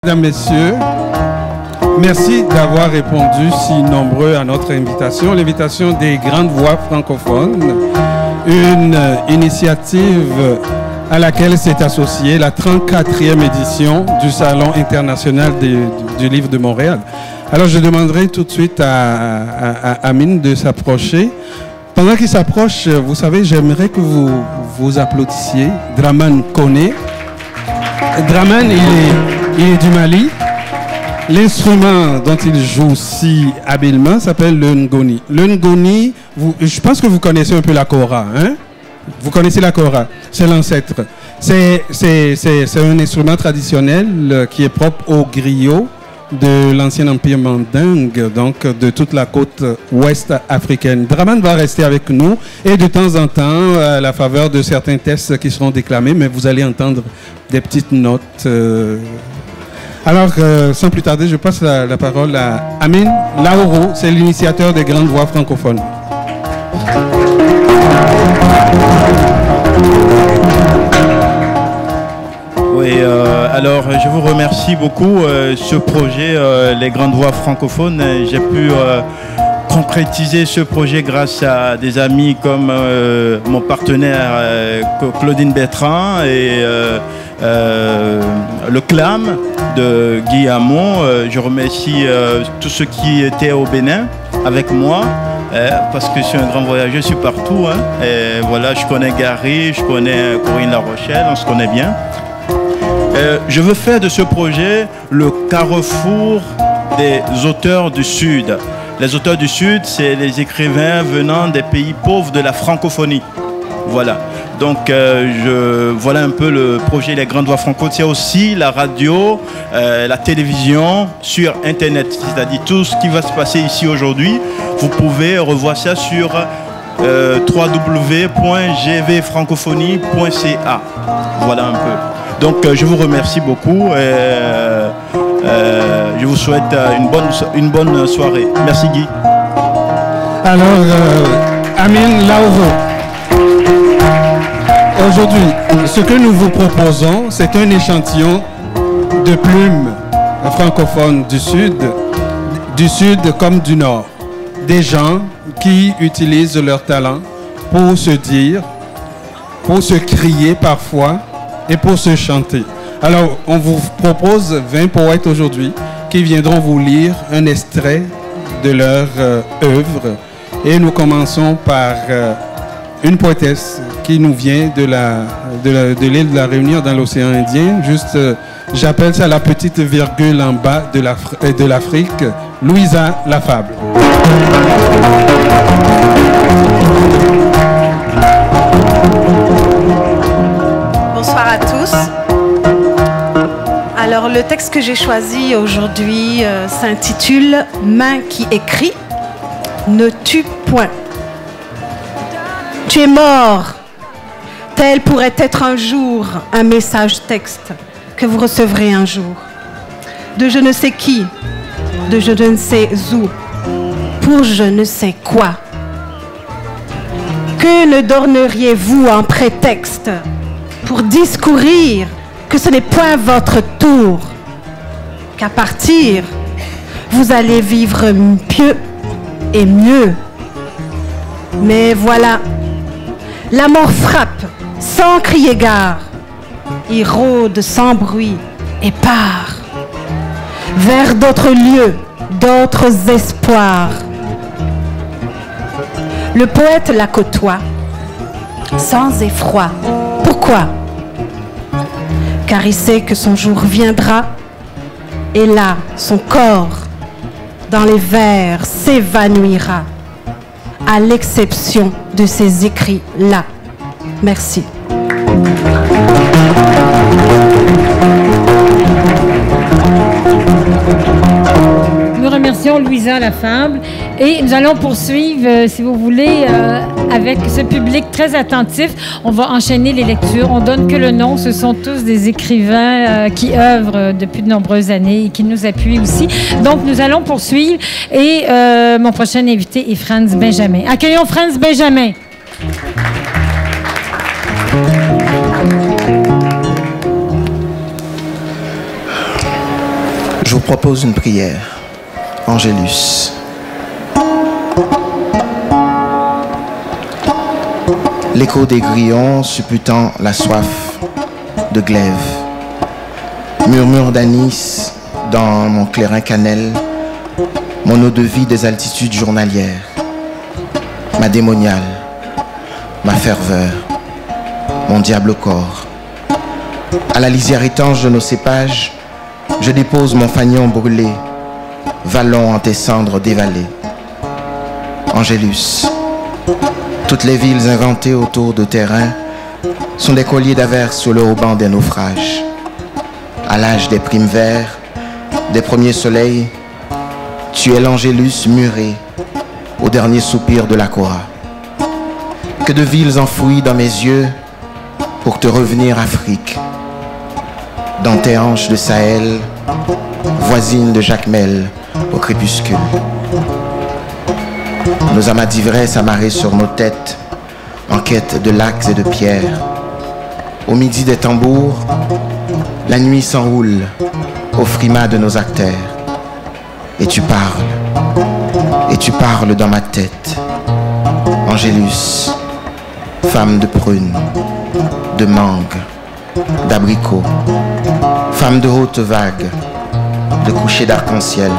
Mesdames, Messieurs, merci d'avoir répondu si nombreux à notre invitation, l'invitation des grandes voix francophones, une initiative à laquelle s'est associée la 34e édition du Salon international du livre de Montréal. Alors je demanderai tout de suite à Amine de s'approcher. Pendant qu'il s'approche, vous savez, j'aimerais que vous applaudissiez Dramane Koné. Dramane, il est du Mali. L'instrument dont il joue si habilement s'appelle le ngoni. Le ngoni, je pense que vous connaissez un peu la kora, hein? Vous connaissez la kora, c'est l'ancêtre. C'est un instrument traditionnel qui est propre au griot de l'ancien empire mandingue, donc de toute la côte ouest africaine. Dramane va rester avec nous et de temps en temps, à la faveur de certains tests qui seront déclamés, mais vous allez entendre des petites notes. Alors, sans plus tarder, je passe la parole à Amine Laouro, c'est l'initiateur des grandes voix francophones. Oui, alors je vous remercie beaucoup. Ce projet, les grandes voix francophones, j'ai pu concrétiser ce projet grâce à des amis comme mon partenaire Claudine Bertrand et le CLAM de Guy Hamon. Je remercie tous ceux qui étaient au Bénin avec moi. Parce que je suis un grand voyageur, je suis partout. Hein, et voilà, je connais Gary, je connais Corinne La Rochelle, on se connaît bien. Je veux faire de ce projet le carrefour des auteurs du Sud. Les auteurs du Sud, c'est les écrivains venant des pays pauvres de la francophonie. Voilà. Donc, voilà un peu le projet Les Grandes Voix francophones. C'est aussi la radio, la télévision, sur Internet. C'est-à-dire tout ce qui va se passer ici aujourd'hui, vous pouvez revoir ça sur www.gvfrancophonie.ca. Voilà un peu. Donc, je vous remercie beaucoup et je vous souhaite une bonne soirée. Merci Guy. Alors, Amine Laouro. Aujourd'hui, ce que nous vous proposons, c'est un échantillon de plumes francophones du Sud comme du Nord. Des gens qui utilisent leur talent pour se dire, pour se crier parfois et pour se chanter. Alors, on vous propose 20 poètes aujourd'hui qui viendront vous lire un extrait de leur œuvre. Et nous commençons par une poétesse qui nous vient de l'île de la Réunion dans l'océan Indien. Juste, j'appelle ça la petite virgule en bas de l'Afrique, Louisa Lafable. Bonsoir à tous. Alors le texte que j'ai choisi aujourd'hui s'intitule « Main qui écrit, ne tue point ». Tu es mort. Tel pourrait être un jour un message texte que vous recevrez un jour. De je ne sais qui, de je ne sais où, pour je ne sais quoi. Que ne donneriez-vous en prétexte pour discourir que ce n'est point votre tour, qu'à partir, vous allez vivre pieux et mieux. Mais voilà, la mort frappe sans crier gare, il rôde sans bruit et part vers d'autres lieux, d'autres espoirs. Le poète la côtoie sans effroi. Pourquoi? Car il sait que son jour viendra et là, son corps dans les vers s'évanouira, à l'exception de ces écrits-là. Merci. Nous remercions Louisa Lafable et nous allons poursuivre, si vous voulez, avec ce public très attentif. On va enchaîner les lectures. On donne que le nom. Ce sont tous des écrivains qui œuvrent depuis de nombreuses années et qui nous appuient aussi. Donc, nous allons poursuivre. Et mon prochain invité est Franz Benjamin. Accueillons Franz Benjamin. propose une prière. Angélus. L'écho des grillons supputant la soif de glaive. Murmure d'anis dans mon clairin cannelle, mon eau de vie des altitudes journalières. Ma démoniale, ma ferveur, mon diable au corps. À la lisière étanche de nos cépages, je dépose mon fanion brûlé, vallon en tes cendres dévalées. Angélus, toutes les villes inventées autour de terrain sont des colliers d'averses sur le haubans des naufrages. À l'âge des primes verts, des premiers soleils, tu es l'Angélus muré au dernier soupir de la Cora. Que de villes enfouies dans mes yeux pour te revenir Afrique. Dans tes hanches de Sahel, voisine de Jacmel au crépuscule. Nos amas d'ivresse amarrés sur nos têtes, en quête de lacs et de pierres. Au midi des tambours, la nuit s'enroule au frimas de nos acteurs. Et tu parles dans ma tête. Angélus, femme de prune, de mangue, d'abricot, femme de haute vague, de coucher d'arc-en-ciel.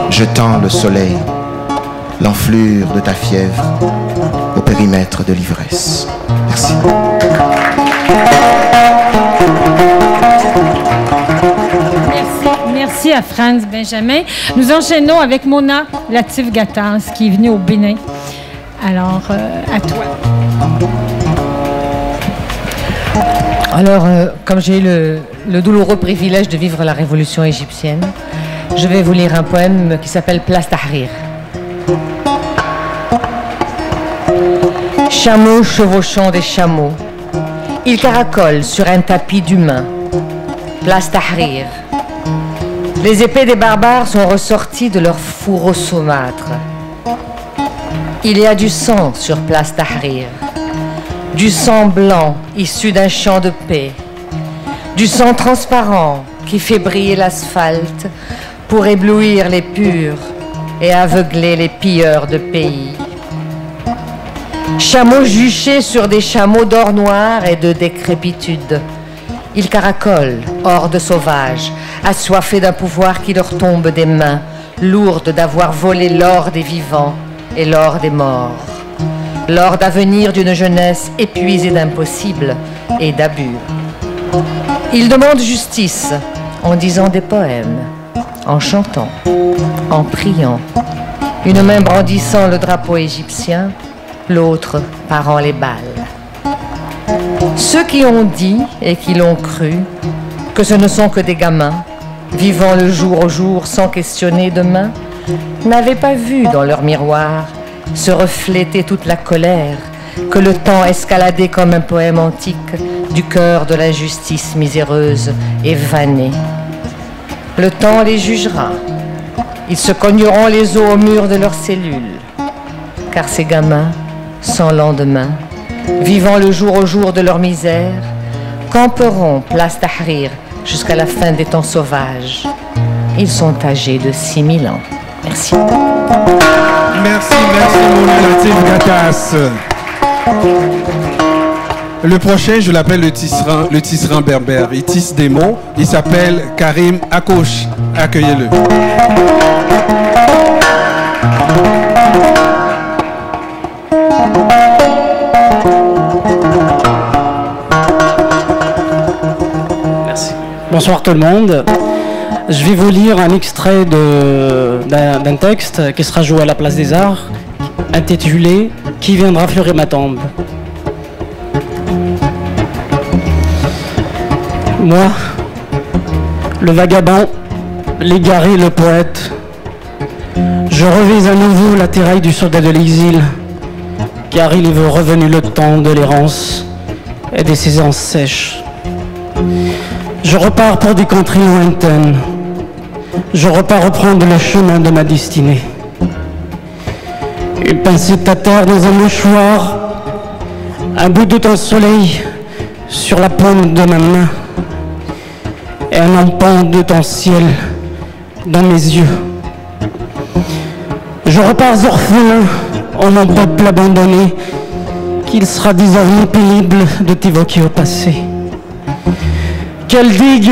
Je tends le soleil, l'enflure de ta fièvre au périmètre de l'ivresse. Merci. Merci à Franz Benjamin. Nous enchaînons avec Mona Latif Gattas qui est venue au Bénin. Alors, à toi. Alors, comme j'ai eu le douloureux privilège de vivre la révolution égyptienne, je vais vous lire un poème qui s'appelle Place Tahrir. Chameaux chevauchant des chameaux, ils caracolent sur un tapis d'humains. Place Tahrir. Les épées des barbares sont ressorties de leurs fourreaux saumâtres. Il y a du sang sur Place Tahrir, du sang blanc issu d'un champ de paix, du sang transparent qui fait briller l'asphalte pour éblouir les purs et aveugler les pilleurs de pays. Chameaux juchés sur des chameaux d'or noir et de décrépitude. Ils caracolent, hordes sauvages, assoiffés d'un pouvoir qui leur tombe des mains, lourdes d'avoir volé l'or des vivants et l'or des morts. L'or d'avenir d'une jeunesse épuisée d'impossible et d'abus. Ils demandent justice en disant des poèmes, en chantant, en priant, une main brandissant le drapeau égyptien, l'autre parant les balles. Ceux qui ont dit et qui l'ont cru que ce ne sont que des gamins, vivant le jour au jour sans questionner demain, n'avaient pas vu dans leur miroir se refléter toute la colère que le temps escaladait comme un poème antique du cœur de l'injustice miséreuse et vannée. Le temps les jugera. Ils se cogneront les os au mur de leurs cellules, car ces gamins, sans lendemain, vivant le jour au jour de leur misère, camperont Place Tahrir jusqu'à la fin des temps sauvages. Ils sont âgés de 6000 ans. Merci. Merci Mona Latif Gattas. Le prochain, je l'appelle le tisserand berbère. Il tisse des mots. Il s'appelle Karim Akouch. Accueillez-le. Merci. Bonsoir tout le monde. Je vais vous lire un extrait d'un texte qui sera joué à la Place des Arts, intitulé « Qui viendra fleurir ma tombe ?» Moi, le vagabond, l'égaré, le poète, je revais à nouveau la terraille du soldat de l'exil, car il est revenu le temps de l'errance et des saisons sèches. Je repars pour des contrées lointaines. Je repars reprendre le chemin de ma destinée. Une pincée de ta terre dans un mouchoir, un bout de ton soleil sur la paume de ma main, et un empan de ton ciel dans mes yeux. Je repars orphelin en mon peuple abandonné, qu'il sera désormais pénible de t'évoquer au passé. Quelle digue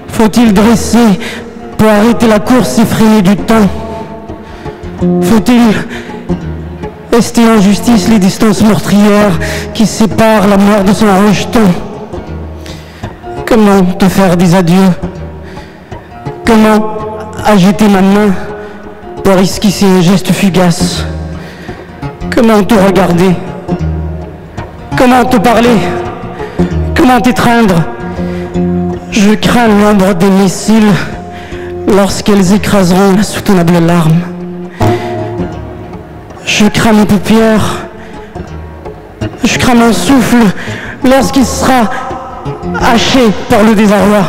faut-il dresser pour arrêter la course effrénée du temps? Faut-il ester en justice les distances meurtrières qui séparent la mort de son rejeton? Comment te faire des adieux? Comment agiter ma main pour esquisser un geste fugace? Comment te regarder? Comment te parler? Comment t'étreindre? Je crains l'ombre des missiles lorsqu'elles écraseront la soutenable larme. Je crains mes paupières, je crains mon souffle lorsqu'il sera haché par le désarroi.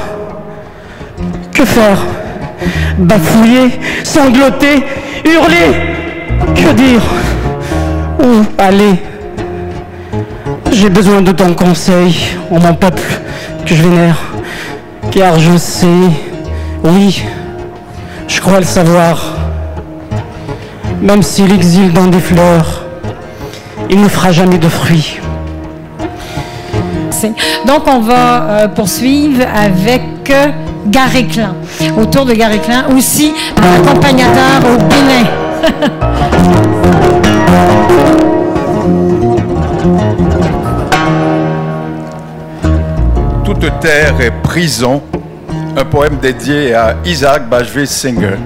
Que faire? Bafouiller, sangloter, hurler? Que dire? Où aller? J'ai besoin de ton conseil, ô mon peuple que je vénère, car je sais, oui, je crois le savoir, même si l'exil dans des fleurs, il ne fera jamais de fruits. Donc, on va poursuivre avec Gary Klein. Autour de Gary Klein, aussi accompagnateur au Bénin. Toute terre est prison, un poème dédié à Isaac Bashevis Singer.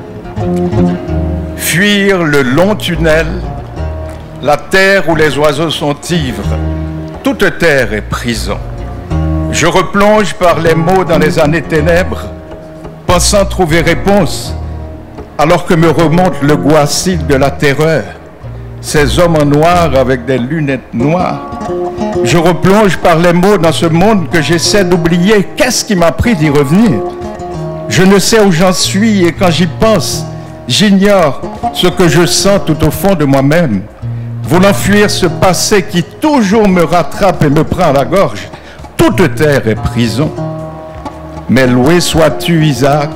Fuir le long tunnel, la terre où les oiseaux sont ivres, toute terre est prison. Je replonge par les mots dans les années ténèbres, pensant trouver réponse, alors que me remonte le goût acide de la terreur, ces hommes en noir avec des lunettes noires. Je replonge par les mots dans ce monde que j'essaie d'oublier. Qu'est-ce qui m'a pris d'y revenir? Je ne sais où j'en suis et quand j'y pense, j'ignore ce que je sens tout au fond de moi-même. Voulant fuir ce passé qui toujours me rattrape et me prend à la gorge. Toute terre est prison. Mais loué sois-tu, Isaac,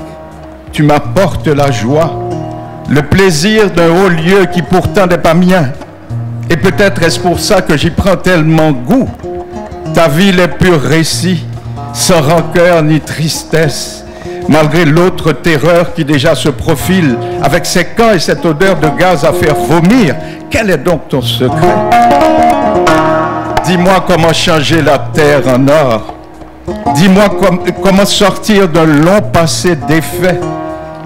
tu m'apportes la joie, le plaisir d'un haut lieu qui pourtant n'est pas mien. Et peut-être est-ce pour ça que j'y prends tellement goût. Ta vie est pur récit, sans rancœur ni tristesse, malgré l'autre terreur qui déjà se profile, avec ses camps et cette odeur de gaz à faire vomir. Quel est donc ton secret? Dis-moi comment changer la terre en or. Dis-moi comment sortir d'un long passé défait.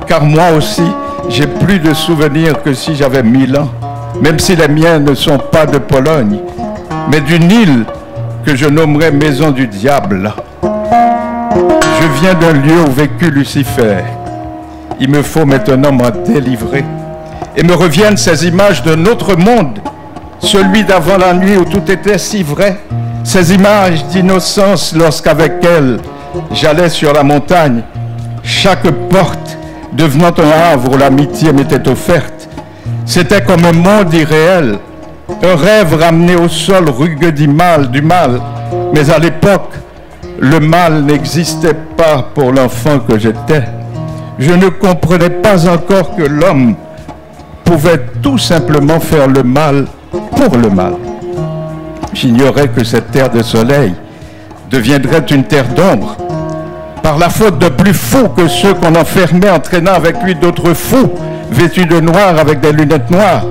Car moi aussi, j'ai plus de souvenirs que si j'avais 1000 ans. Même si les miens ne sont pas de Pologne, mais d'une île que je nommerai Maison du Diable. Je viens d'un lieu où vécut Lucifer. Il me faut maintenant m'en délivrer. Et me reviennent ces images d'un autre monde, celui d'avant la nuit où tout était si vrai. Ces images d'innocence lorsqu'avec elle, j'allais sur la montagne, chaque porte devenant un havre où l'amitié m'était offerte. C'était comme un monde irréel, un rêve ramené au sol rugueux du mal. Mais à l'époque, le mal n'existait pas pour l'enfant que j'étais. Je ne comprenais pas encore que l'homme pouvait tout simplement faire le mal pour le mal. J'ignorais que cette terre de soleil deviendrait une terre d'ombre, par la faute de plus fous que ceux qu'on enfermait, entraînant avec lui d'autres fous, vêtus de noir avec des lunettes noires.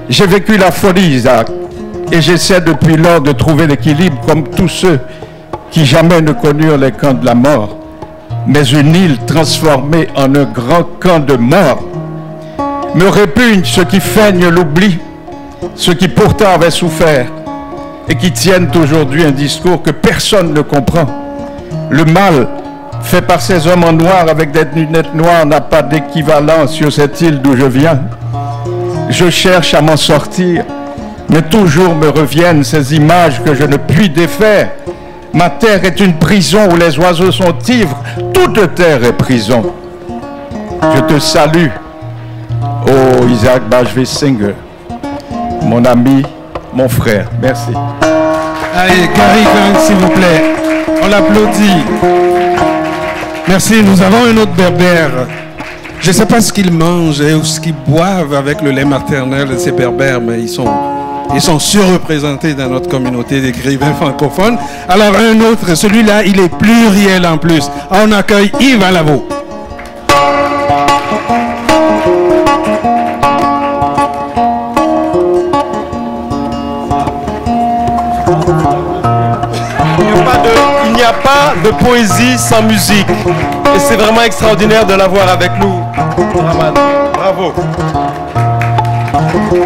J'ai vécu la folie, Isaac, et j'essaie depuis lors de trouver l'équilibre comme tous ceux qui jamais ne connurent les camps de la mort, mais une île transformée en un grand camp de mort. Me répugne ceux qui feignent l'oubli, ceux qui pourtant avaient souffert et qui tiennent aujourd'hui un discours que personne ne comprend. Le mal fait par ces hommes en noir avec des lunettes noires n'a pas d'équivalent sur cette île d'où je viens. Je cherche à m'en sortir, mais toujours me reviennent ces images que je ne puis défaire. Ma terre est une prison où les oiseaux sont ivres. Toute terre est prison. Je te salue, ô Isaac Bashevis Singer, mon ami, mon frère. Merci. Allez, Gary Klein, s'il vous plaît. On l'applaudit. Merci. Nous avons un autre berbère Je ne sais pas ce qu'ils mangent ou ce qu'ils boivent avec le lait maternel de ces berbères, mais ils sont surreprésentés dans notre communauté d'écrivains francophones. Alors un autre, celui-là, il est pluriel en plus. On accueille Yves Alavo. Il n'y a pas de poésie sans musique. Et c'est vraiment extraordinaire de l'avoir avec nous. Bravo.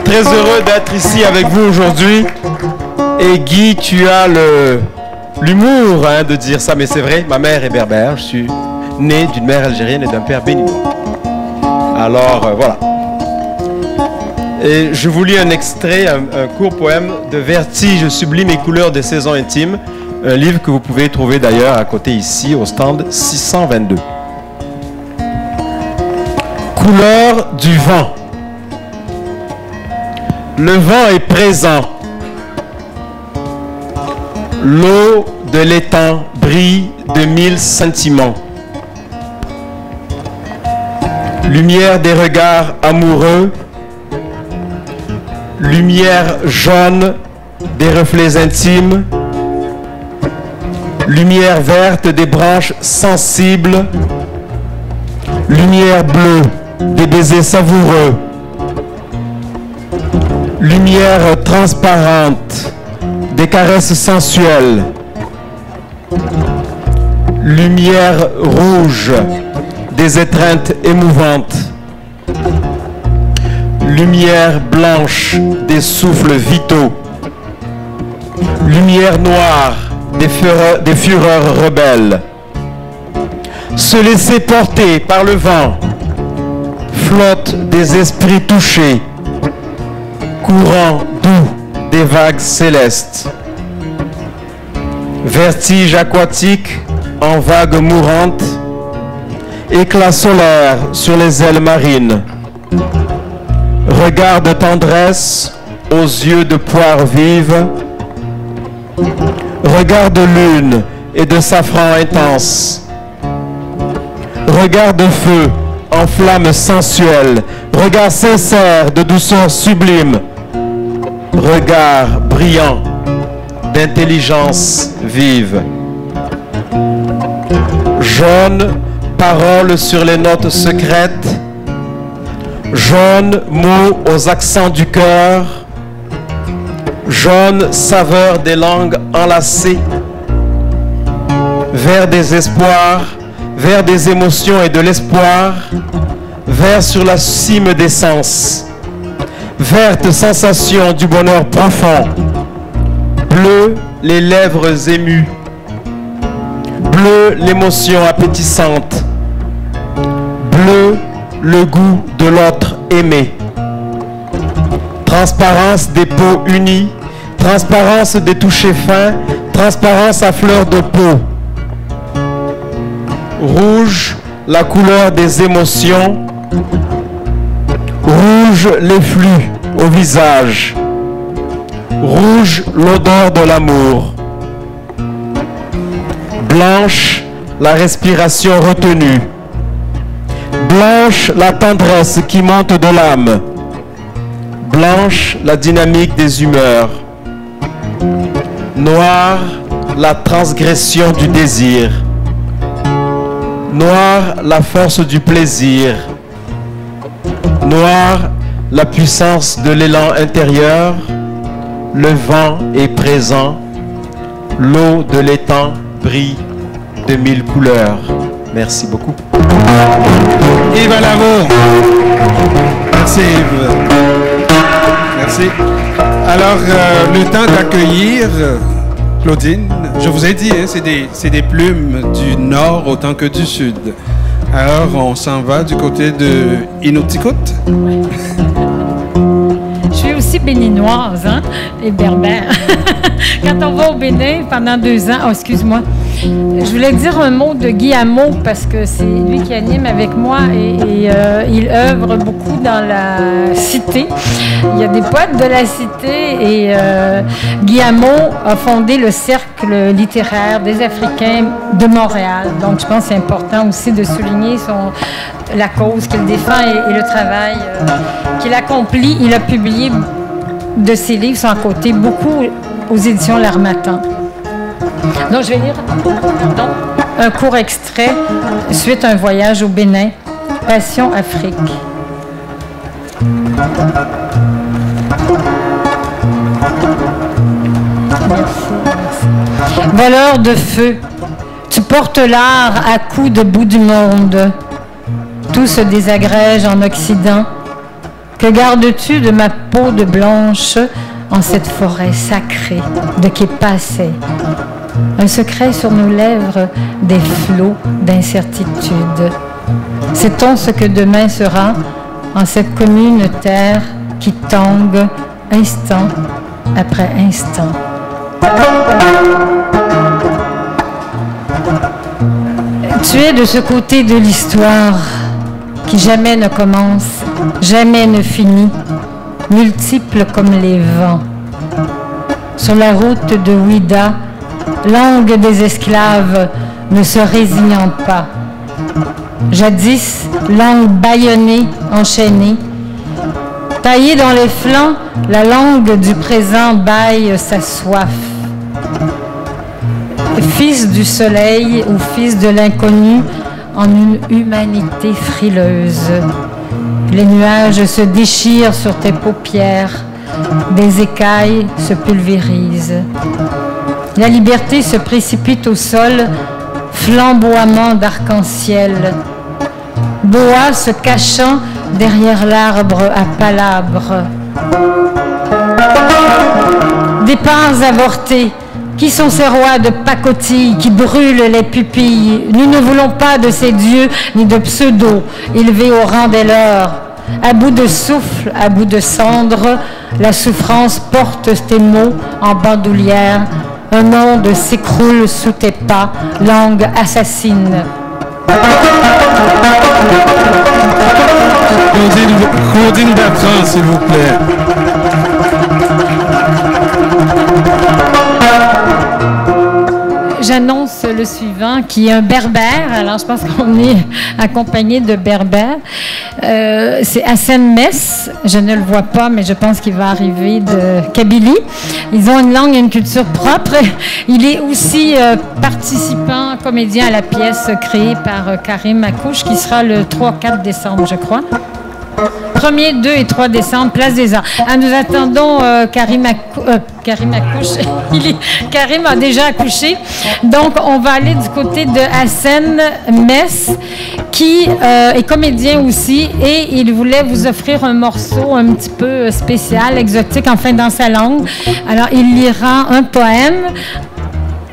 Très heureux d'être ici avec vous aujourd'hui. Et Guy, tu as l'humour de dire ça, mais c'est vrai, ma mère est berbère. Je suis né d'une mère algérienne et d'un père béninois. Alors, voilà. Et je vous lis un extrait, un court poème de Vertige sublime et couleurs des saisons intimes. Un livre que vous pouvez trouver d'ailleurs à côté ici, au stand 622. Couleur du vent. Le vent est présent. L'eau de l'étang brille de 1000 sentiments. Lumière des regards amoureux. Lumière jaune des reflets intimes. Lumière verte des branches sensibles. Lumière bleue des baisers savoureux. Lumière transparente des caresses sensuelles. Lumière rouge des étreintes émouvantes. Lumière blanche des souffles vitaux. Lumière noire des fureurs rebelles. Se laisser porter par le vent. Flotte des esprits touchés. Courant doux des vagues célestes. Vertige aquatique en vagues mourantes. Éclat solaire sur les ailes marines. Regard de tendresse aux yeux de poire vive. Regard de lune et de safran intense. Regard de feu en flamme sensuelle. Regard sincère de douceur sublime. Regard brillant d'intelligence vive. Jaune, parole sur les notes secrètes. Jaune, mots aux accents du cœur. Jaune, saveur des langues enlacées. Vert des espoirs, vert des émotions et de l'espoir. Vert sur la cime des sens. Verte sensation du bonheur profond. Bleu, les lèvres émues. Bleu, l'émotion appétissante. Bleu, le goût de l'autre aimé. Transparence des peaux unies. Transparence des touchés fins. Transparence à fleur de peau. Rouge, la couleur des émotions. Rouge, les flux au visage. Rouge, l'odeur de l'amour. Blanche, la respiration retenue. Blanche, la tendresse qui monte de l'âme. Blanche, la dynamique des humeurs. Noir, la transgression du désir. Noir, la force du plaisir. Noir, la puissance de l'élan intérieur. Le vent est présent. L'eau de l'étang brille de 1000 couleurs. Merci beaucoup. Yves Alavo. Merci Yves. Merci. Alors, le temps d'accueillir Claudine. Je vous ai dit, hein, c'est des plumes du nord autant que du sud. Alors, on s'en va du côté de Inuktitut. Je suis aussi béninoise, hein, et berbère. Quand on va au Bénin pendant 2 ans, oh, excuse-moi, Je voulais dire un mot de Guy Hameau parce que c'est lui qui anime avec moi et il œuvre beaucoup dans la cité. Il y a des poètes de la cité et Guy Hameau a fondé le Cercle littéraire des Africains de Montréal. Donc je pense que c'est important aussi de souligner la cause qu'il défend et le travail qu'il accomplit. Il a publié de ses livres sans côté beaucoup aux éditions L'Harmattan. Donc, je vais lire un court extrait suite à un voyage au Bénin, Passion Afrique. Merci. Voleur de feu, tu portes l'art à coups de bout du monde. Tout se désagrège en Occident. Que gardes-tu de ma peau de blanche en cette forêt sacrée de Képasset? Un secret sur nos lèvres, des flots d'incertitude. Sait-on ce que demain sera en cette commune terre qui tangue instant après instant? Tu es de ce côté de l'histoire qui jamais ne commence, jamais ne finit, multiple comme les vents. Sur la route de Ouida, langue des esclaves ne se résignant pas. Jadis, langue bâillonnée, enchaînée. Taillée dans les flancs, la langue du présent bâille sa soif. Fils du soleil ou fils de l'inconnu en une humanité frileuse. Les nuages se déchirent sur tes paupières, des écailles se pulvérisent. La liberté se précipite au sol, flamboiement d'arc-en-ciel. Boa se cachant derrière l'arbre à palabres. Dépenses avortées, qui sont ces rois de pacotille qui brûlent les pupilles? Nous ne voulons pas de ces dieux ni de pseudo élevés au rang des leurs. À bout de souffle, à bout de cendre, la souffrance porte tes mots en bandoulière. Un monde s'écroule sous tes pas, langue assassine. Claudine Bertrand, s'il vous plaît. J'annonce le suivant, qui est un berbère. Alors, je pense qu'on est accompagné de berbères. C'est Hassan Mess. Je ne le vois pas, mais je pense qu'il va arriver de Kabylie. Ils ont une langue et une culture propre. Il est aussi participant, comédien à la pièce créée par Karim Akouche, qui sera le 3-4 décembre, je crois. 1er, 2 et 3 décembre, Place des Arts. Nous attendons Karim accouche. Karim a déjà accouché. Donc, on va aller du côté de Hassan Mess, qui est comédien aussi, et il voulait vous offrir un morceau un petit peu spécial, exotique, enfin dans sa langue. Alors, il lira un poème.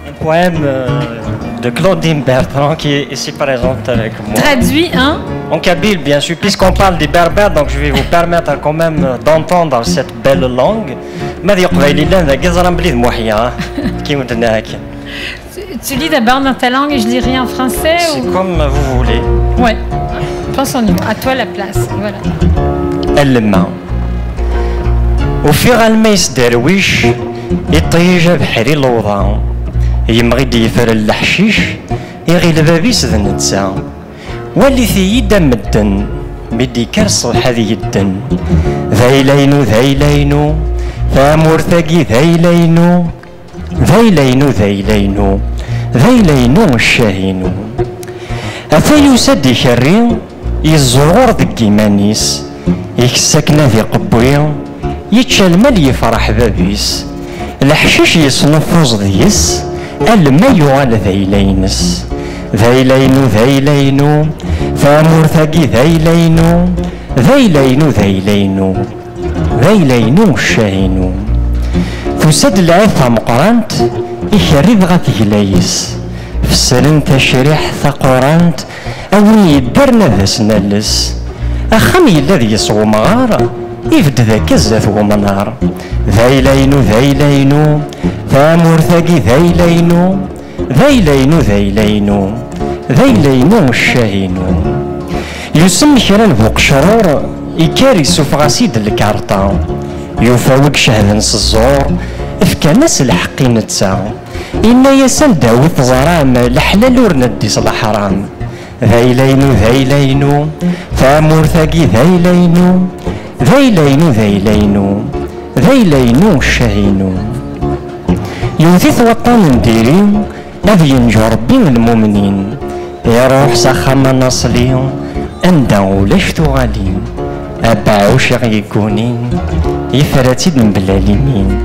Un poème de Claudine Bertrand, qui est ici présente avec moi. Traduit, hein? En kabyle, bien sûr, puisqu'on parle des berbères, donc je vais vous permettre quand même d'entendre cette belle langue. Tu lis d'abord dans ta langue et je lirai en français? C'est comme vous voulez. Oui. Je pense qu'on y va. À toi la place. Voilà. الماء وفي غالميس درويش يطيج بحري الوضع يمغي يفر الحشيش يغي البابيس ذا نتسا واللي ثيدا مدن بدي كرص هذه الدن ذيلينو ذيلينو فامور ثقي ذيلينو ذيلينو ذيلينو ذيلينو الشاهينو أفايو سد شري يزغور ذك إيمانيس يكسكنا في قبوي يتشال مال يفرح بابيس الحشيش يصنفوز ذيس الماء يغال ذيلينس ذيلينو ذيلينو فامور ثقي ذيلينو ذيلينو ذيلينو ذيلينو الشاهينو فساد العفا مقرانت يشرب غاث هلايس فسرن تشريح ثقرانت أوي يدرنا ذا سنالس أخمي الذي يصغو مغار يفد ذاك الزاث ومنار ذيلينو ذيلينو فامور ثقي ذيلينو ذيلينو ذيلينو ذيلينو الشاهينو يسمى كران بوقشرور يكاري سوفغاسيد الكارطة يفاوق شهدنس الزور افكانس الحقي نتسا إنا يسال داوث ظرام الحلال ورنديس الحرام ذيلينو ذيلينو فامور ثاقي ذيلينو ذيلينو ذيلينو ذيلينو الشاهينو يوثيث وطن نديري أذ ينجو ربي المؤمنين يروح سخما نصلي أندا ولاش تغالي أبعوش يكونين يفراتيد من بلاليمين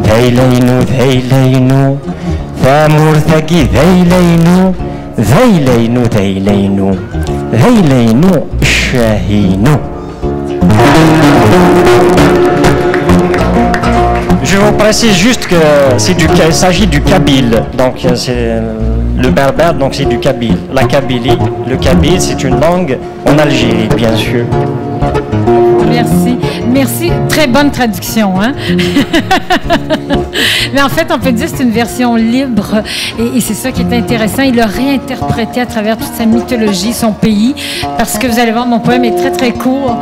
ذيلينو ذيلينو ثامور ثاقي ذيلينو ذيلينو ذيلينو ذيلينو الشاهينو. Je vous précise juste que il s'agit du kabyle, donc c'est le berbère, donc c'est du kabyle. La kabylie, le kabyle, c'est une langue en Algérie, bien sûr. Merci, merci. Très bonne traduction, hein? Mais en fait, on peut dire que c'est une version libre et c'est ça qui est intéressant. Il a réinterprété à travers toute sa mythologie, son pays, parce que vous allez voir, mon poème est très très court.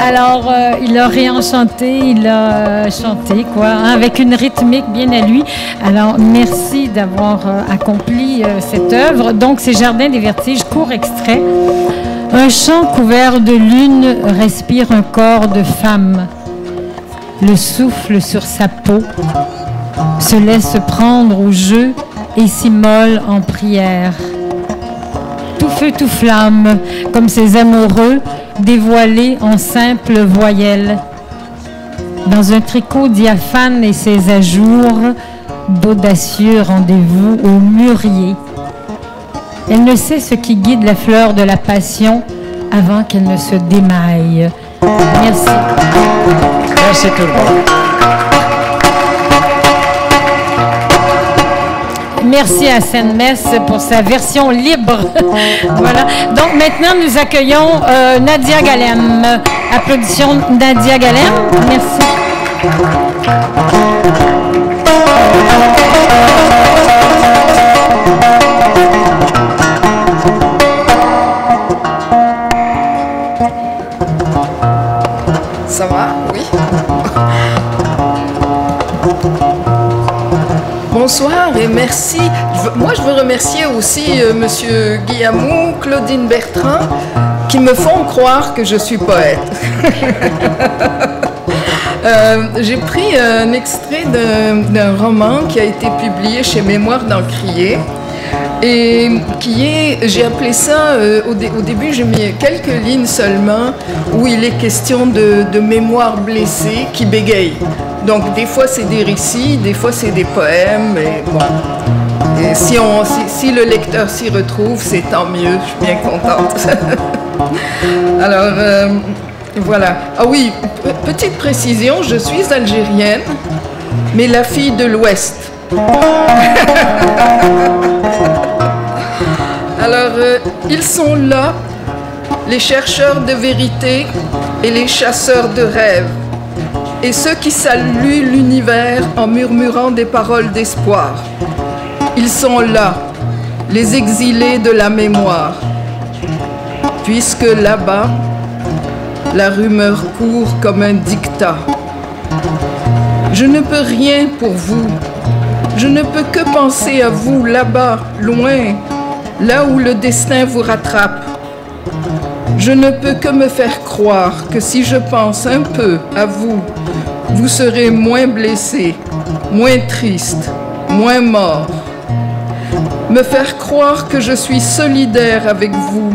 Alors, il a réenchanté, il a chanté, quoi, hein, avec une rythmique bien à lui. Alors, merci d'avoir accompli cette œuvre. Donc, c'est Jardin des Vertiges, court extrait. Un champ couvert de lune respire un corps de femme. Le souffle sur sa peau se laisse prendre au jeu et s'immole en prière. Tout feu, tout flamme, comme ces amoureux dévoilés en simples voyelles. Dans un tricot diaphane et ses ajours, d'audacieux rendez-vous au mûrier. Elle ne sait ce qui guide la fleur de la passion avant qu'elle ne se démaille. Merci. Merci tout le monde. Merci à Seine-Metz pour sa version libre. Voilà. Donc maintenant, nous accueillons Nadia Galem. Applaudissions Nadia Galem. Merci. Ça va? Oui. Bonsoir et merci. Moi, je veux remercier aussi Monsieur Guillamon, Claudine Bertrand, qui me font croire que je suis poète. J'ai pris un extrait d'un roman qui a été publié chez Mémoires d'Encrier. Et j'ai appelé ça, au début j'ai mis quelques lignes seulement, où il est question de mémoire blessée qui bégaye. Donc des fois c'est des récits, des fois c'est des poèmes, et bon. Et si le lecteur s'y retrouve, c'est tant mieux, je suis bien contente. Alors, voilà. Ah oui, petite précision, je suis algérienne, mais la fille de l'Ouest. Alors, ils sont là, les chercheurs de vérité et les chasseurs de rêves, et ceux qui saluent l'univers en murmurant des paroles d'espoir. Ils sont là, les exilés de la mémoire, puisque là-bas, la rumeur court comme un dictat. Je ne peux rien pour vous, je ne peux que penser à vous là-bas, loin, là où le destin vous rattrape. Je ne peux que me faire croire que si je pense un peu à vous, vous serez moins blessé, moins triste, moins mort. Me faire croire que je suis solidaire avec vous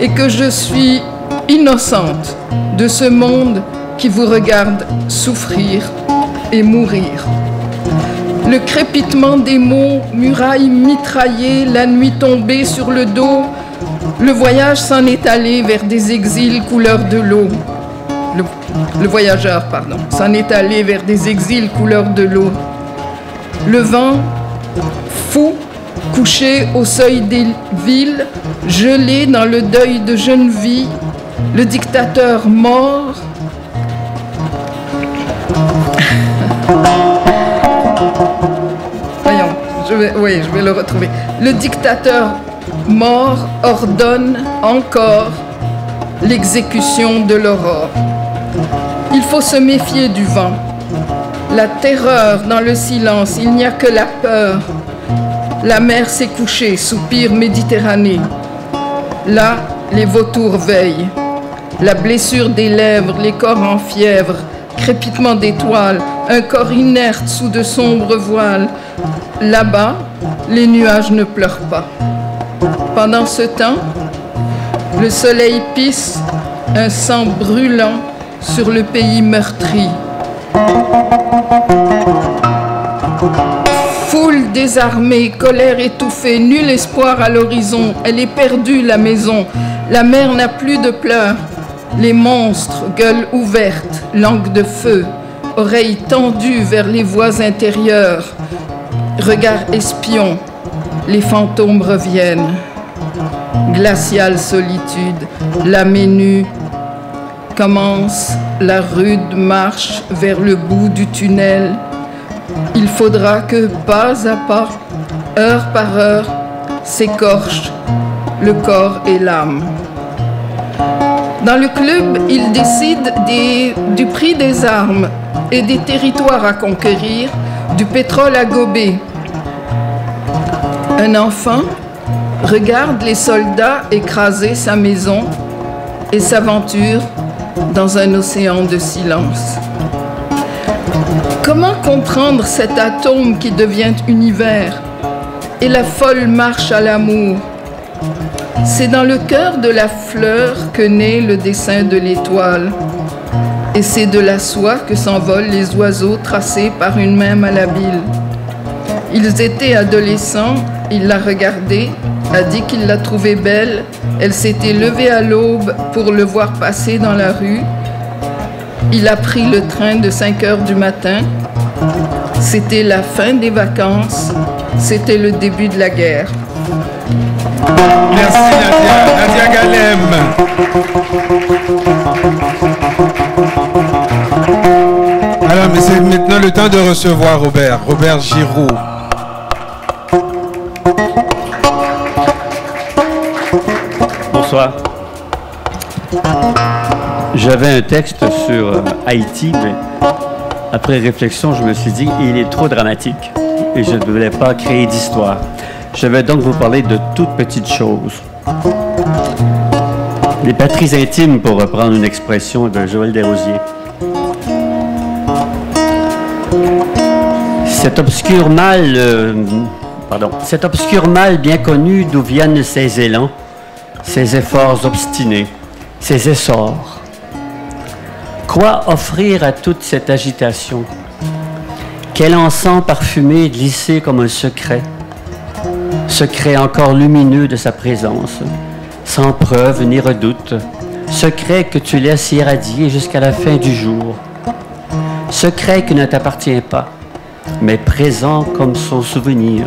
et que je suis innocente de ce monde qui vous regarde souffrir et mourir. Le crépitement des mots, murailles mitraillées, la nuit tombée sur le dos, le voyage s'en est allé vers des exils couleur de l'eau. Le voyageur, pardon, s'en est allé vers des exils couleur de l'eau. Le vent, fou, couché au seuil des villes, gelé dans le deuil de jeunes vies, le dictateur mort. Voyons, je je vais le retrouver. Le dictateur mort ordonne encore l'exécution de l'aurore. Il faut se méfier du vent. La terreur dans le silence, il n'y a que la peur. La mer s'est couchée, soupir Méditerranée. Là, les vautours veillent. La blessure des lèvres, les corps en fièvre, crépitement d'étoiles, un corps inerte sous de sombres voiles. Là-bas, les nuages ne pleurent pas. Pendant ce temps, le soleil pisse un sang brûlant sur le pays meurtri. Foule désarmée, colère étouffée, nul espoir à l'horizon. Elle est perdue, la maison. La mer n'a plus de pleurs. Les monstres, gueules ouvertes, langues de feu, oreilles tendues vers les voies intérieures. Regard espion, les fantômes reviennent. Glaciale solitude, l'âme est nue. Commence la rude marche vers le bout du tunnel. Il faudra que, pas à pas, heure par heure, s'écorchent le corps et l'âme. Dans le club, ils décident du prix des armes et des territoires à conquérir, du pétrole à gober. Un enfant regarde les soldats écraser sa maison et s'aventure dans un océan de silence. Comment comprendre cet atome qui devient univers et la folle marche à l'amour? C'est dans le cœur de la fleur que naît le dessin de l'étoile. Et c'est de la soie que s'envolent les oiseaux tracés par une main malhabile. Ils étaient adolescents, il l'a regardée, a dit qu'il la trouvait belle. Elle s'était levée à l'aube pour le voir passer dans la rue. Il a pris le train de 5 heures du matin. C'était la fin des vacances. C'était le début de la guerre. Merci Nadia. Nadia Galem. Alors, mais c'est maintenant le temps de recevoir Robert Giraud. Bonsoir. J'avais un texte sur Haïti, mais après réflexion, je me suis dit il est trop dramatique et je ne voulais pas créer d'histoire. Je vais donc vous parler de toutes petites choses. Les patries intimes, pour reprendre une expression de Joël Desrosiers. Cet obscur mal bien connu d'où viennent ces élans, ces efforts obstinés, ces essors. Quoi offrir à toute cette agitation? Quel encens parfumé glissé comme un secret? Secret encore lumineux de sa présence, sans preuve ni redoute, secret que tu laisses irradier jusqu'à la fin du jour, secret qui ne t'appartient pas, mais présent comme son souvenir,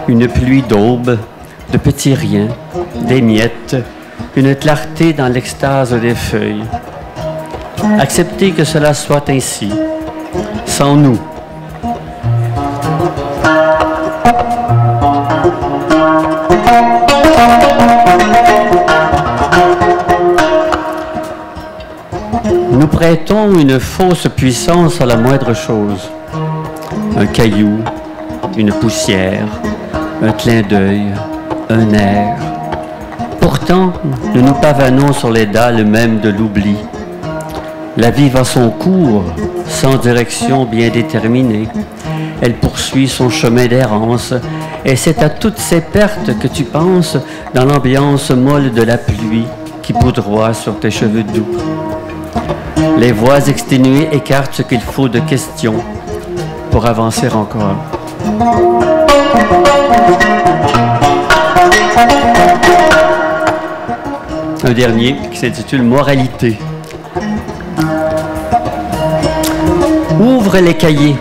une pluie d'aube, de petits riens, des miettes, une clarté dans l'extase des feuilles. Accepter que cela soit ainsi, sans nous. Nous prêtons une fausse puissance à la moindre chose. Un caillou, une poussière, un clin d'œil, un air. Pourtant, nous nous pavanons sur les dalles mêmes de l'oubli. La vie va son cours, sans direction bien déterminée. Elle poursuit son chemin d'errance, et c'est à toutes ces pertes que tu penses dans l'ambiance molle de la pluie qui poudroie sur tes cheveux doux. Les voix exténuées écartent ce qu'il faut de questions pour avancer encore. Un dernier qui s'intitule « Moralité ». Ouvre les cahiers,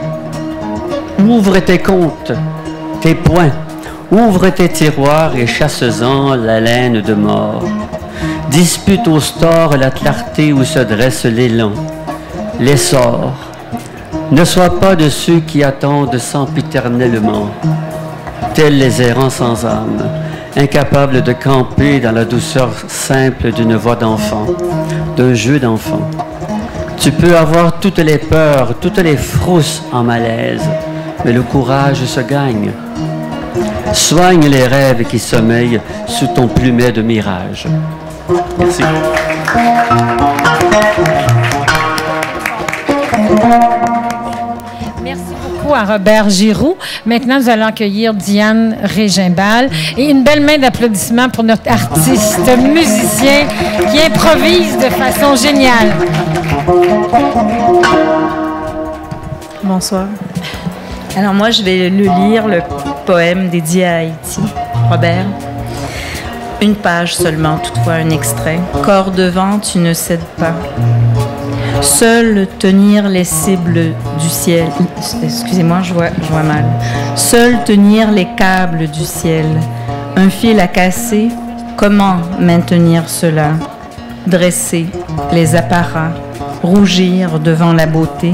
ouvre tes comptes, tes poings, ouvre tes tiroirs et chasse-en la laine de mort. Dispute au store la clarté où se dresse l'élan, l'essor. Ne sois pas de ceux qui attendent sempiternellement. tels les errants sans âme, incapables de camper dans la douceur simple d'une voix d'enfant, d'un jeu d'enfant. Tu peux avoir toutes les peurs, toutes les frousses en malaise, mais le courage se gagne. Soigne les rêves qui sommeillent sous ton plumet de mirage. Merci. Merci beaucoup à Robert Giroux. Maintenant, nous allons accueillir Diane Régimbal. Et une belle main d'applaudissements pour notre artiste musicien qui improvise de façon géniale. Bonsoir. Alors moi, je vais lire le poème dédié à Haïti, Robert. Une page seulement, toutefois un extrait. Corps de vent, tu ne cèdes pas. Seul tenir les cibles du ciel. Excusez-moi, je vois mal. Seul tenir les câbles du ciel. Un fil à casser, comment maintenir cela? Dresser les apparats, rougir devant la beauté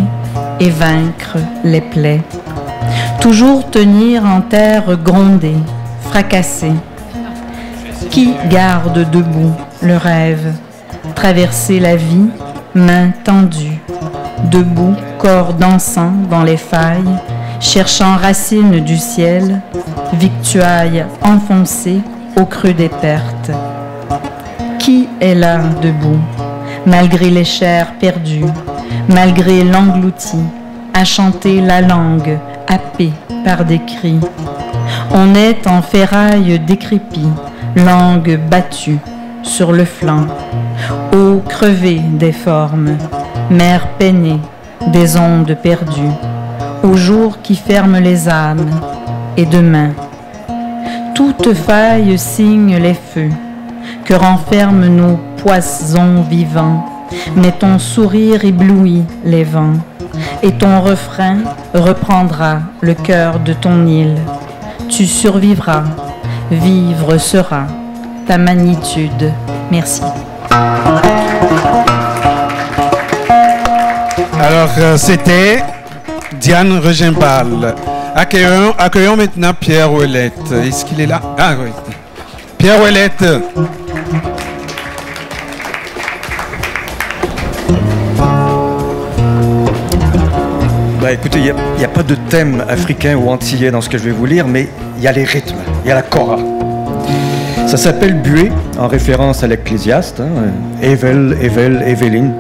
et vaincre les plaies. Toujours tenir en terre grondée, fracassée. Qui garde debout le rêve? Traverser la vie, main tendue, debout, corps dansant dans les failles, cherchant racines du ciel, victuailles enfoncées au creux des pertes. Qui est là debout, malgré les chairs perdues, malgré l'englouti, à chanter la langue, happée par des cris? On est en ferraille décrépie, langue battue sur le flanc, eau crevée des formes, mer peinée des ondes perdues, au jour qui ferme les âmes, et demain. Toute faille signe les feux que renferment nos poissons vivants, mais ton sourire éblouit les vents, et ton refrain reprendra le cœur de ton île. Tu survivras, vivre sera ta magnitude. Merci. Alors, c'était Diane Régimbal. Accueillons maintenant Pierre Ouellette. Est-ce qu'il est là? Ah oui. Pierre Ouellette. Bah écoutez, il n'y a pas de thème africain ou antillais dans ce que je vais vous lire, mais il y a les rythmes, il y a la kora. Ça s'appelle Bué, en référence à l'Ecclésiaste. Evel, Evel, Eveline.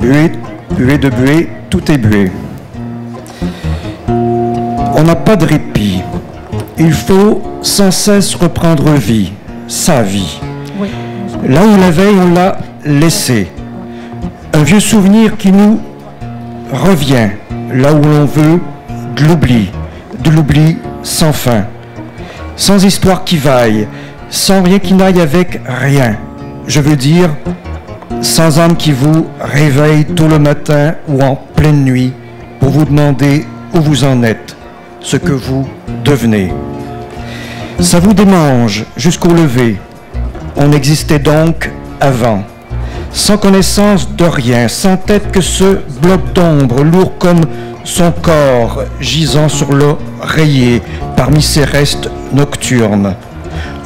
Bué, bué de bué, tout est bué. On n'a pas de répit. Il faut sans cesse reprendre vie, sa vie. Oui. Là où la veille, on l'a laissé. Un vieux souvenir qui nous revient, là où l'on veut de l'oubli sans fin, sans histoire qui vaille, sans rien qui n'aille avec rien. Je veux dire, sans âme qui vous réveille tôt le matin ou en pleine nuit pour vous demander où vous en êtes, ce que vous devenez. Ça vous démange jusqu'au lever. On existait donc avant, sans connaissance de rien, sans tête que ce bloc d'ombre, lourd comme son corps, gisant sur l'oreiller parmi ces restes nocturnes.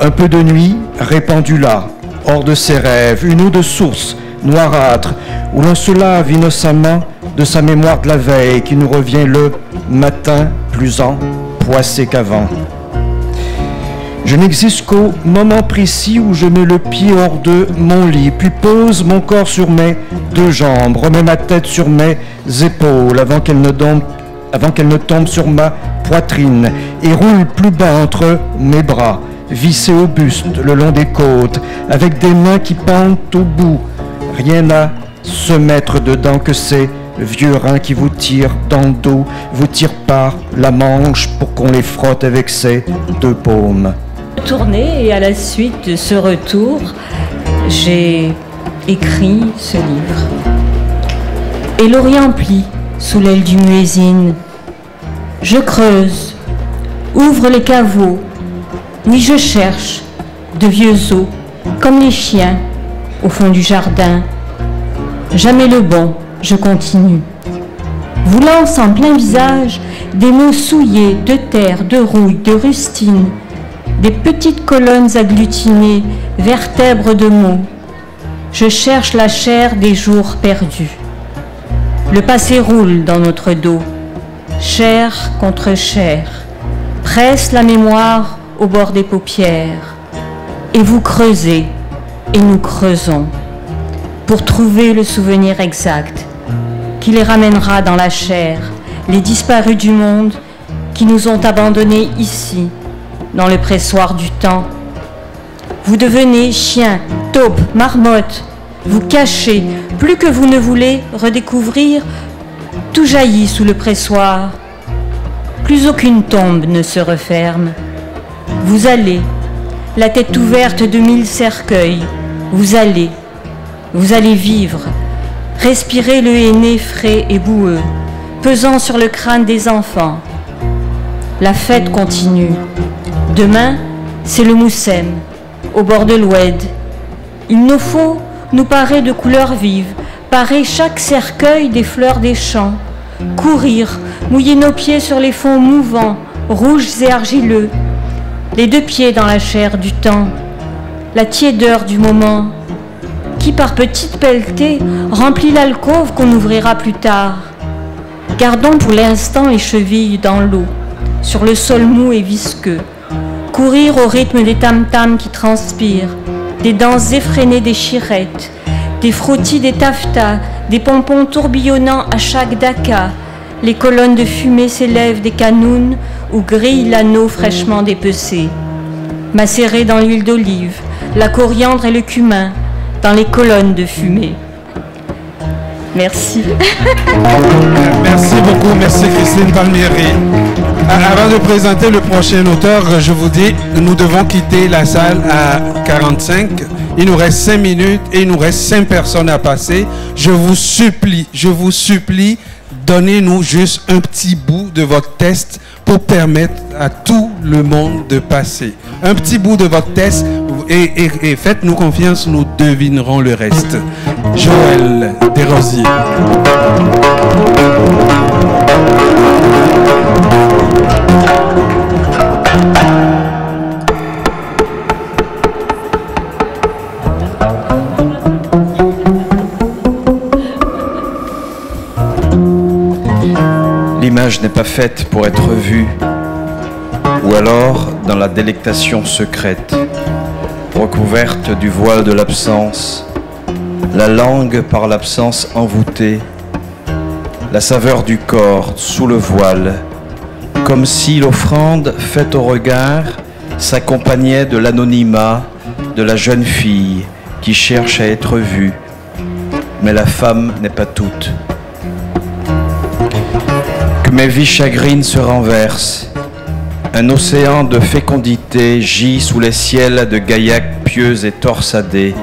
Un peu de nuit répandu là, hors de ses rêves, une eau de source noirâtre, où l'on se lave innocemment de sa mémoire de la veille qui nous revient le matin plus empoissé qu'avant. Je n'existe qu'au moment précis où je mets le pied hors de mon lit, puis pose mon corps sur mes deux jambes, remets ma tête sur mes épaules avant qu'elle ne tombe sur ma poitrine et roule plus bas entre mes bras, vissé au buste le long des côtes, avec des mains qui pendent au bout. Rien à se mettre dedans que ces vieux reins qui vous tirent dans le dos, vous tirent par la manche pour qu'on les frotte avec ses deux paumes. Tourné, et à la suite de ce retour, j'ai écrit ce livre. Et l'Orient plie sous l'aile du muezzin. Je creuse, ouvre les caveaux, oui je cherche de vieux os, comme les chiens, au fond du jardin. Jamais le bon, je continue. vous lance en plein visage des mots souillés de terre, de rouille, de rustine, des petites colonnes agglutinées, vertèbres de mots. Je cherche la chair des jours perdus. Le passé roule dans notre dos, chair contre chair, presse la mémoire au bord des paupières. Et vous creusez, et nous creusons, pour trouver le souvenir exact qui les ramènera dans la chair, les disparus du monde qui nous ont abandonnés ici, dans le pressoir du temps. Vous devenez chien, taupe, marmotte, vous cachez, plus que vous ne voulez redécouvrir, tout jaillit sous le pressoir. Plus aucune tombe ne se referme. Vous allez, la tête ouverte de 1000 cercueils, vous allez vivre, respirer le henné frais et boueux, pesant sur le crâne des enfants. La fête continue. Demain, c'est le Moussem, au bord de l'Oued. Il nous faut nous parer de couleurs vives, parer chaque cercueil des fleurs des champs, courir, mouiller nos pieds sur les fonds mouvants, rouges et argileux, les deux pieds dans la chair du temps, la tiédeur du moment, qui par petites pelletées remplit l'alcôve qu'on ouvrira plus tard. Gardons pour l'instant les chevilles dans l'eau, sur le sol mou et visqueux, courir au rythme des tam-tams qui transpirent, des danses effrénées des chirettes, des frottis des taffetas, des pompons tourbillonnant à chaque daka. Les colonnes de fumée s'élèvent des canounes où grille l'anneau fraîchement dépecé. Macéré dans l'huile d'olive, la coriandre et le cumin dans les colonnes de fumée. Merci. Merci beaucoup, merci Christine Palmieri. Avant de présenter le prochain auteur, je vous dis, nous devons quitter la salle à 45. Il nous reste 5 minutes et il nous reste 5 personnes à passer. Je vous supplie, donnez-nous juste un petit bout de votre test pour permettre à tout le monde de passer. Un petit bout de votre test et faites-nous confiance, nous devinerons le reste. Joël Desrosiers. L'image n'est pas faite pour être vue, ou alors dans la délectation secrète, recouverte du voile de l'absence, la langue par l'absence envoûtée, la saveur du corps sous le voile, comme si l'offrande faite au regard s'accompagnait de l'anonymat de la jeune fille qui cherche à être vue, mais la femme n'est pas toute. Que mes vies chagrines se renversent, un océan de fécondité gît sous les ciels de Gaillac pieux et torsadés.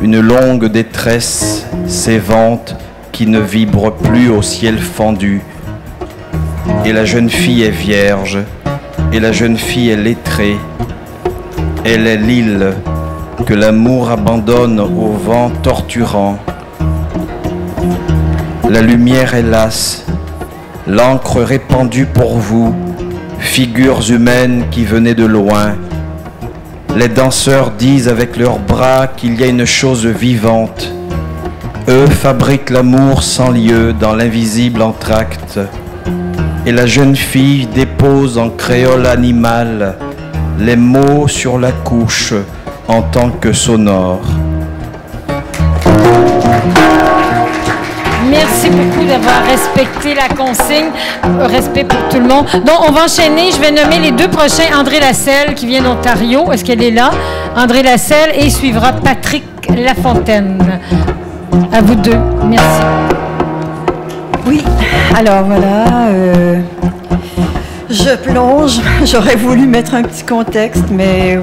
Une longue détresse s'évente qui ne vibre plus au ciel fendu. Et la jeune fille est vierge, et la jeune fille est lettrée. Elle est l'île que l'amour abandonne au vent torturant. La lumière est lasse, l'encre répandue pour vous, figures humaines qui venaient de loin. Les danseurs disent avec leurs bras qu'il y a une chose vivante. Eux fabriquent l'amour sans lieu dans l'invisible entracte. Et la jeune fille dépose en créole animal les mots sur la couche en tant que sonore. Merci beaucoup d'avoir respecté la consigne. Respect pour tout le monde. Donc, on va enchaîner. Je vais nommer les deux prochains. André Lasselle, qui vient d'Ontario. Est-ce qu'elle est là? André Lasselle. Et suivra Patrick Lafontaine. À vous deux. Merci. Oui. Alors, voilà. Je plonge. J'aurais voulu mettre un petit contexte, mais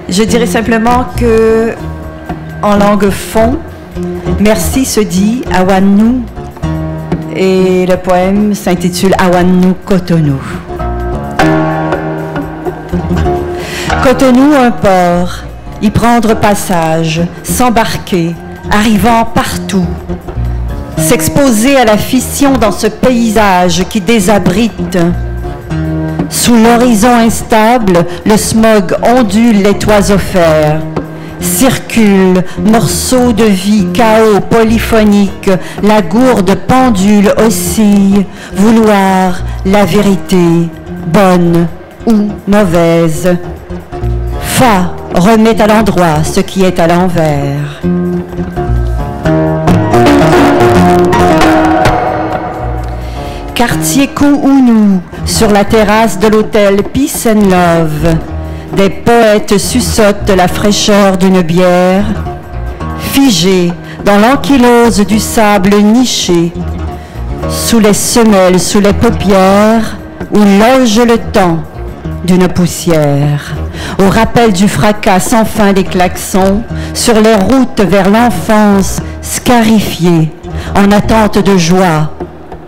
je dirais simplement que, en langue fond, merci se dit Awannu et le poème s'intitule Awannu Cotonou. Cotonou, un port, y prendre passage, s'embarquer, arrivant partout. s'exposer à la fission dans ce paysage qui désabrite. Sous l'horizon instable, le smog ondule les toisophaires. Circule, morceaux de vie, chaos polyphonique, la gourde pendule oscille, vouloir la vérité, bonne ou mauvaise. Fa remet à l'endroit ce qui est à l'envers. Quartier Kouhounou, sur la terrasse de l'hôtel Peace and Love. Des poètes suçotent la fraîcheur d'une bière, figés dans l'ankylose du sable niché, sous les semelles, sous les paupières, où loge le temps d'une poussière. Au rappel du fracas sans fin des klaxons, sur les routes vers l'enfance scarifiée, en attente de joie,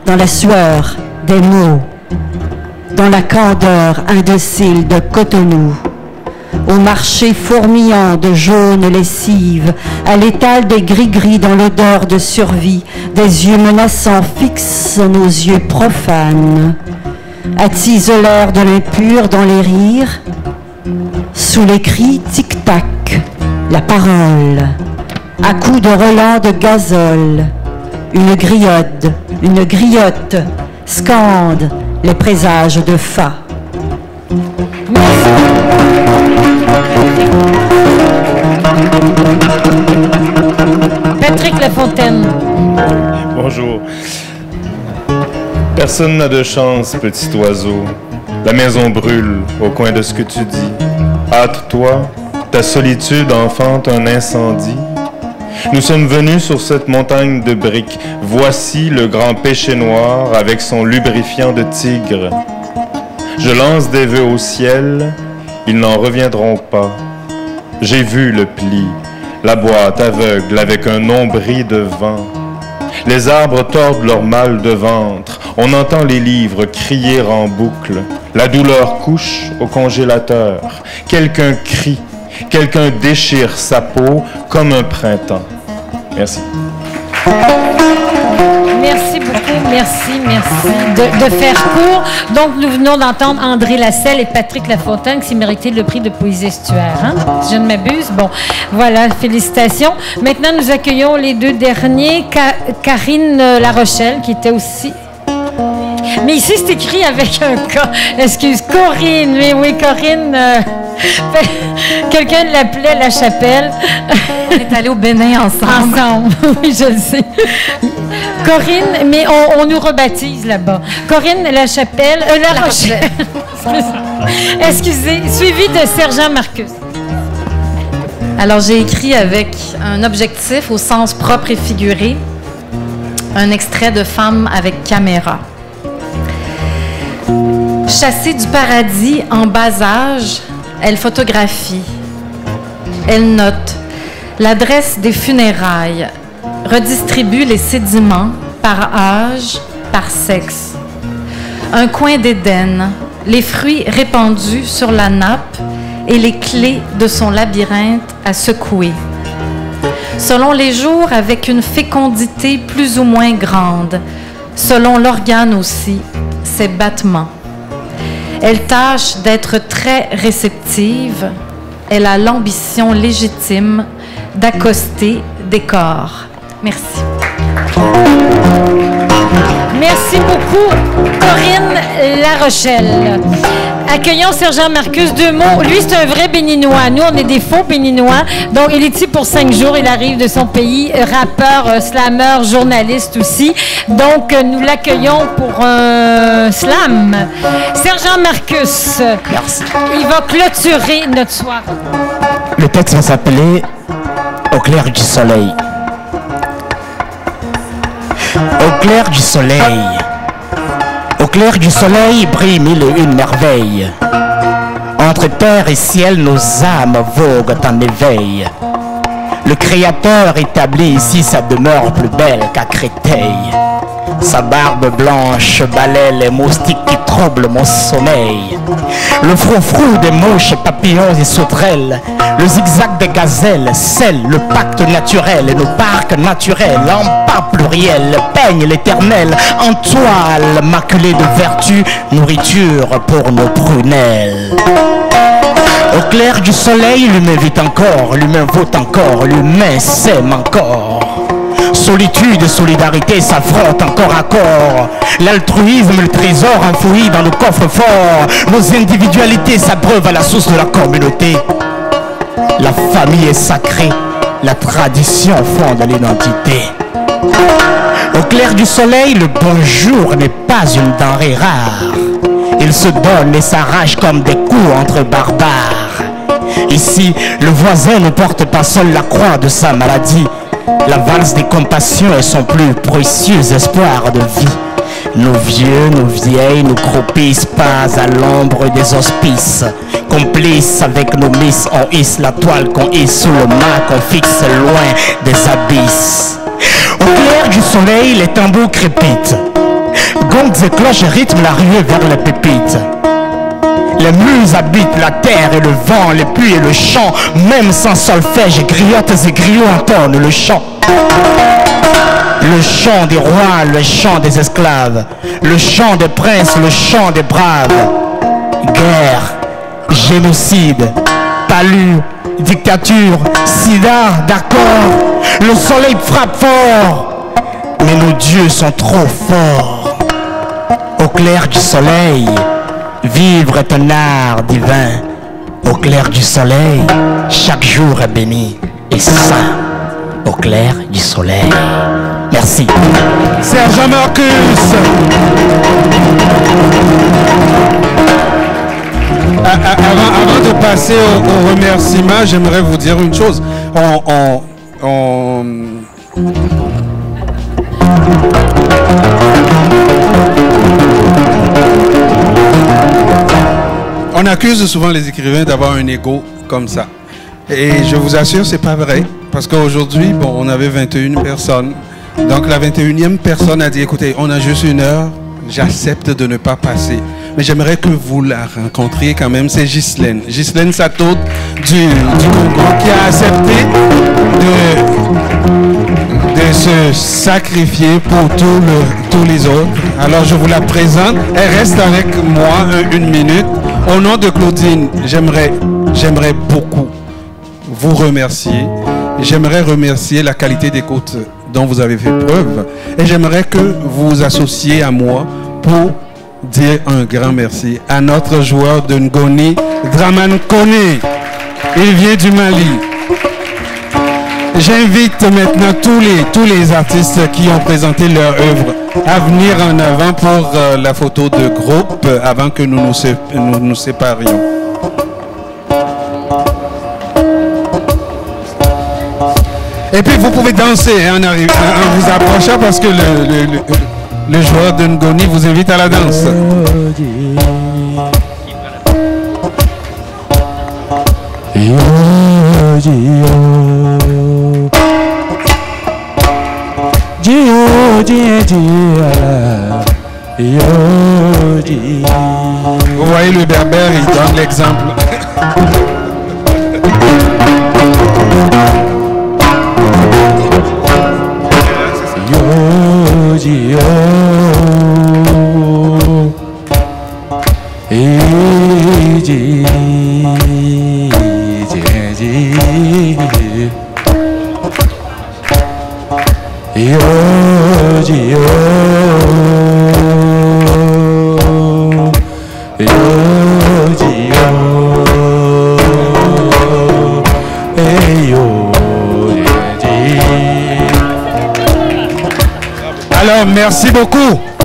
dans la sueur des mots, dans la candeur indocile de Cotonou. Au marché fourmillant de jaune lessive, à l'étal des gris-gris dans l'odeur de survie, des yeux menaçants fixent nos yeux profanes, attisent l'air de l'impur dans les rires, sous les cris tic-tac, la parole, à coups de relents de gazole, une griotte scande les présages de Fa. Patrick Lafontaine. Bonjour. Personne n'a de chance, petit oiseau. La maison brûle au coin de ce que tu dis. Hâte-toi, ta solitude enfante un incendie. Nous sommes venus sur cette montagne de briques. Voici le grand péché noir avec son lubrifiant de tigre. Je lance des vœux au ciel, ils n'en reviendront pas. J'ai vu le pli, la boîte aveugle avec un nombril de vent. Les arbres tordent leur mal de ventre, on entend les livres crier en boucle. La douleur couche au congélateur, quelqu'un crie, quelqu'un déchire sa peau comme un printemps. Merci. Merci beaucoup, merci de faire court. Donc, nous venons d'entendre André Lasselle et Patrick Lafontaine qui s'est mérité le prix de poésie estuaire, hein? Si je ne m'abuse. Bon, voilà, félicitations. Maintenant, nous accueillons les deux derniers. Karine Larochelle, qui était aussi... Mais ici, c'est écrit avec un K. Excuse, Corinne. Mais oui, Corinne... Quelqu'un l'appelait La Chapelle. On est allés au Bénin ensemble. Oui, je le sais. Corinne, mais on nous rebaptise là-bas. Corinne La Chapelle, La Rochelle. Excusez, suivi de Sergent Marcus. Alors, j'ai écrit avec un objectif au sens propre et figuré, un extrait de Femme avec caméra. Chassée du paradis en bas âge, elle photographie, elle note l'adresse des funérailles, redistribue les sédiments par âge, par sexe. Un coin d'Éden, les fruits répandus sur la nappe et les clés de son labyrinthe à secouer. Selon les jours, avec une fécondité plus ou moins grande, selon l'organe aussi, ses battements. Elle tâche d'être très réceptive. Elle a l'ambition légitime d'accoster des corps. Merci. Merci beaucoup, Corinne Larochelle. Accueillons Sergent Marcus. Deux mots. Lui, c'est un vrai Béninois. Nous, on est des faux Béninois. Donc, il est ici pour 5 jours. Il arrive de son pays. Rappeur, slammer, journaliste aussi. Donc, nous l'accueillons pour un slam. Sergent Marcus. Merci. Il va clôturer notre soirée. Le texte va s'appeler « Au clair du soleil ». Au clair du soleil, au clair du soleil brillent mille et une merveilles. Entre terre et ciel, nos âmes voguent en éveil. Le Créateur établit ici sa demeure plus belle qu'à Créteil. Sa barbe blanche balaie les moustiques qui trouble mon sommeil. Le frou-frou des mouches, papillons et sauterelles, le zigzag des gazelles, scelle le pacte naturel et nos parcs naturels, en pas pluriel, peigne l'éternel, en toile maculée de vertu, nourriture pour nos prunelles. Au clair du soleil, l'humain vit encore, l'humain vote encore, l'humain s'aime encore. Solitude et solidarité s'affrontent encore à corps. L'altruisme, le trésor enfoui dans le coffre-fort. Nos individualités s'abreuvent à la source de la communauté. La famille est sacrée, la tradition fonde l'identité. Au clair du soleil, le bonjour n'est pas une denrée rare. Il se donne et s'arrache comme des coups entre barbares. Ici, le voisin ne porte pas seul la croix de sa maladie. La valse des compassions est son plus précieux espoir de vie. Nos vieux, nos vieilles nous croupissent pas à l'ombre des hospices. Complices avec nos miss, on hisse la toile qu'on hisse sous le mât, qu'on fixe loin des abysses. Au clair du soleil, les tambours crépitent. Gongs et cloches rythment la ruée vers les pépites. Les muses habitent la terre et le vent, les pluies et le chant. Même sans solfège, griottes et griots entonnent le chant. Le chant des rois, le chant des esclaves. Le chant des princes, le chant des braves. Guerre, génocide, palu, dictature, sida, d'accord. Le soleil frappe fort, mais nos dieux sont trop forts. Au clair du soleil, vivre est un art divin. Au clair du soleil, chaque jour est béni et saint. Au clair du soleil. Merci. Sergent Marcus. Avant de passer au remerciement, j'aimerais vous dire une chose. On accuse souvent les écrivains d'avoir un ego comme ça. Et je vous assure, c'est pas vrai. Parce qu'aujourd'hui, bon, on avait 21 personnes. Donc la 21e personne a dit, écoutez, on a juste 1 heure, j'accepte de ne pas passer. Mais j'aimerais que vous la rencontriez quand même, c'est Ghislaine. Ghislaine Sato du Congo qui a accepté de se sacrifier pour tous les autres. Alors je vous la présente. Elle reste avec moi 1 minute. Au nom de Claudine, j'aimerais beaucoup vous remercier. J'aimerais remercier la qualité d'écoute dont vous avez fait preuve. Et j'aimerais que vous vous associez à moi pour dire un grand merci à notre joueur de Ngoni, Draman Kone. Il vient du Mali. J'invite maintenant tous les artistes qui ont présenté leur œuvre à venir en avant pour la photo de groupe avant que nous nous séparions. Et puis vous pouvez danser en vous approchant parce que le joueur de Ngoni vous invite à la danse. Vous voyez le berbère, il donne l'exemple. Alors, merci beaucoup.